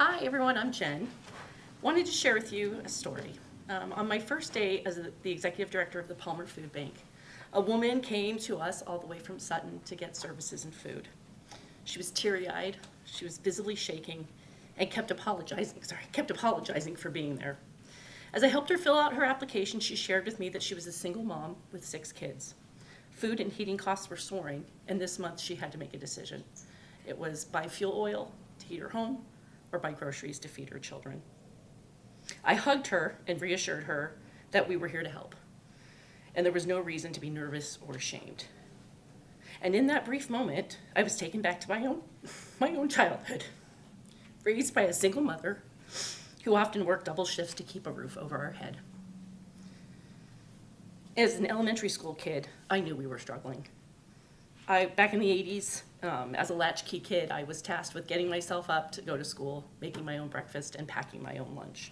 Hi everyone, I'm Jen. Wanted to share with you a story. On my first day as the executive director of the Palmer Food Bank, a woman came to us all the way from Sutton to get services and food. She was teary-eyed, she was visibly shaking, and kept apologizing for being there. As I helped her fill out her application, she shared with me that she was a single mom with 6 kids. Food and heating costs were soaring, and this month she had to make a decision. It was buy fuel oil to heat her home, or buy groceries to feed her children. I hugged her and reassured her that we were here to help, and there was no reason to be nervous or ashamed. And in that brief moment, I was taken back to my own childhood, raised by a single mother who often worked double shifts to keep a roof over our head. As an elementary school kid, I knew we were struggling. Back in the 80s, as a latchkey kid, I was tasked with getting myself up to go to school, making my own breakfast, and packing my own lunch.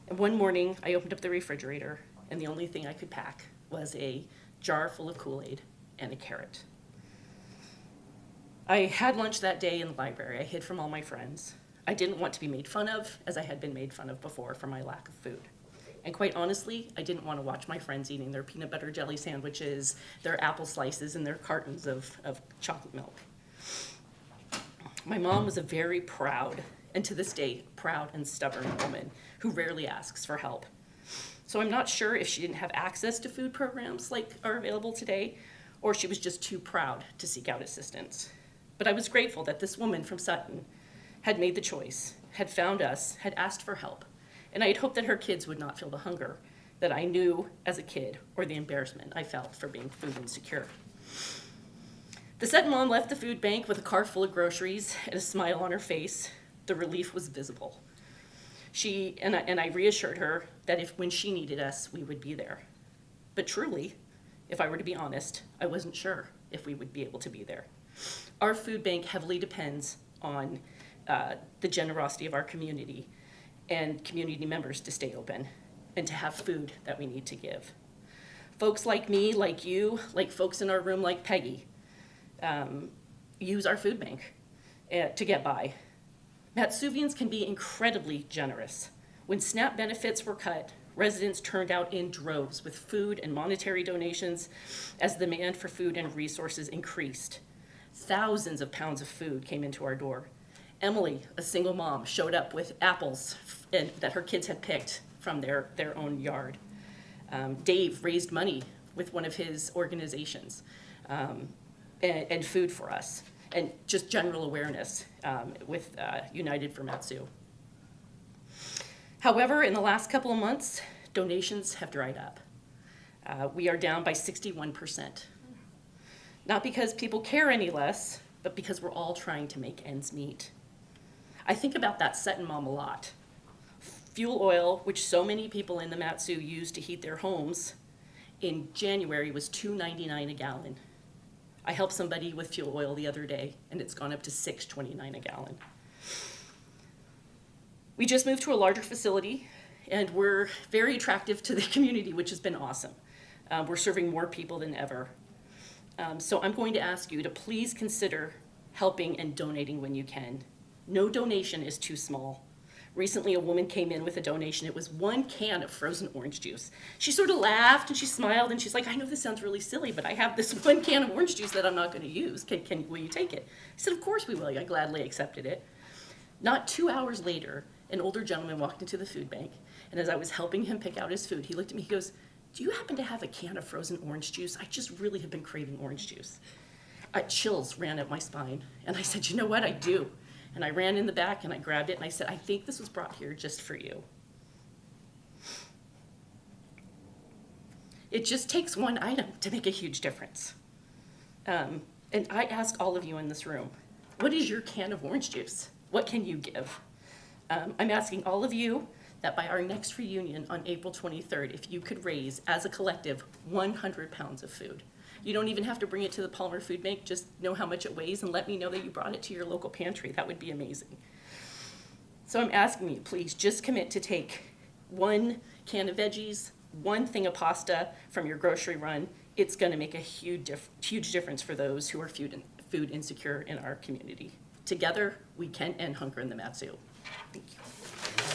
And one morning, I opened up the refrigerator, and the only thing I could pack was a jar full of Kool-Aid and a carrot. I had lunch that day in the library. I hid from all my friends. I didn't want to be made fun of, as I had been made fun of before for my lack of food. And quite honestly, I didn't want to watch my friends eating their peanut butter jelly sandwiches, their apple slices, and their cartons of chocolate milk. My mom was a very proud, and to this day, proud and stubborn woman who rarely asks for help. So I'm not sure if she didn't have access to food programs like are available today, or she was just too proud to seek out assistance. But I was grateful that this woman from Sutton had made the choice, had found us, had asked for help. And I had hoped that her kids would not feel the hunger that I knew as a kid or the embarrassment I felt for being food insecure. The Sutton mom left the food bank with a car full of groceries and a smile on her face. The relief was visible. I reassured her that when she needed us, we would be there. But truly, if I were to be honest, I wasn't sure if we would be able to be there. Our food bank heavily depends on the generosity of our community and community members to stay open and to have food that we need to give. Folks like me, like you, like folks in our room like Peggy, use our food bank to get by. Matsuvians can be incredibly generous. When SNAP benefits were cut, residents turned out in droves with food and monetary donations as the demand for food and resources increased. Thousands of pounds of food came into our door. Emily, a single mom, showed up with apples that her kids had picked from their own yard. Dave raised money with one of his organizations and food for us, and just general awareness with United for Matsu. However, in the last couple of months, donations have dried up. We are down by 61%. Not because people care any less, but because we're all trying to make ends meet. I think about that Sutton mom a lot. Fuel oil, which so many people in the Matsu use to heat their homes, in January was $2.99 a gallon. I helped somebody with fuel oil the other day, and it's gone up to $6.29 a gallon. We just moved to a larger facility, and we're very attractive to the community, which has been awesome. We're serving more people than ever. So I'm going to ask you to please consider helping and donating when you can. No donation is too small. Recently, a woman came in with a donation. It was 1 can of frozen orange juice. She sort of laughed and she smiled and she's like, I know this sounds really silly, but I have this 1 can of orange juice that I'm not going to use. Will you take it? I said, of course we will. I gladly accepted it. Not 2 hours later, an older gentleman walked into the food bank, and as I was helping him pick out his food, he looked at me, he goes, do you happen to have a can of frozen orange juice? I just really have been craving orange juice. Chills ran up my spine, and I said, you know what, I do. And I ran in the back and I grabbed it and I said, I think this was brought here just for you. It just takes one item to make a huge difference. And I ask all of you in this room, what is your can of orange juice? What can you give? I'm asking all of you that by our next reunion on April 23rd, if you could raise, as a collective, 100 pounds of food. You don't even have to bring it to the Palmer Food Bank, just know how much it weighs and let me know that you brought it to your local pantry. That would be amazing. So I'm asking you, please just commit to take 1 can of veggies, 1 thing of pasta from your grocery run. It's gonna make a huge difference for those who are food insecure in our community. Together, we can end hunger in the Mat Zoo. Thank you.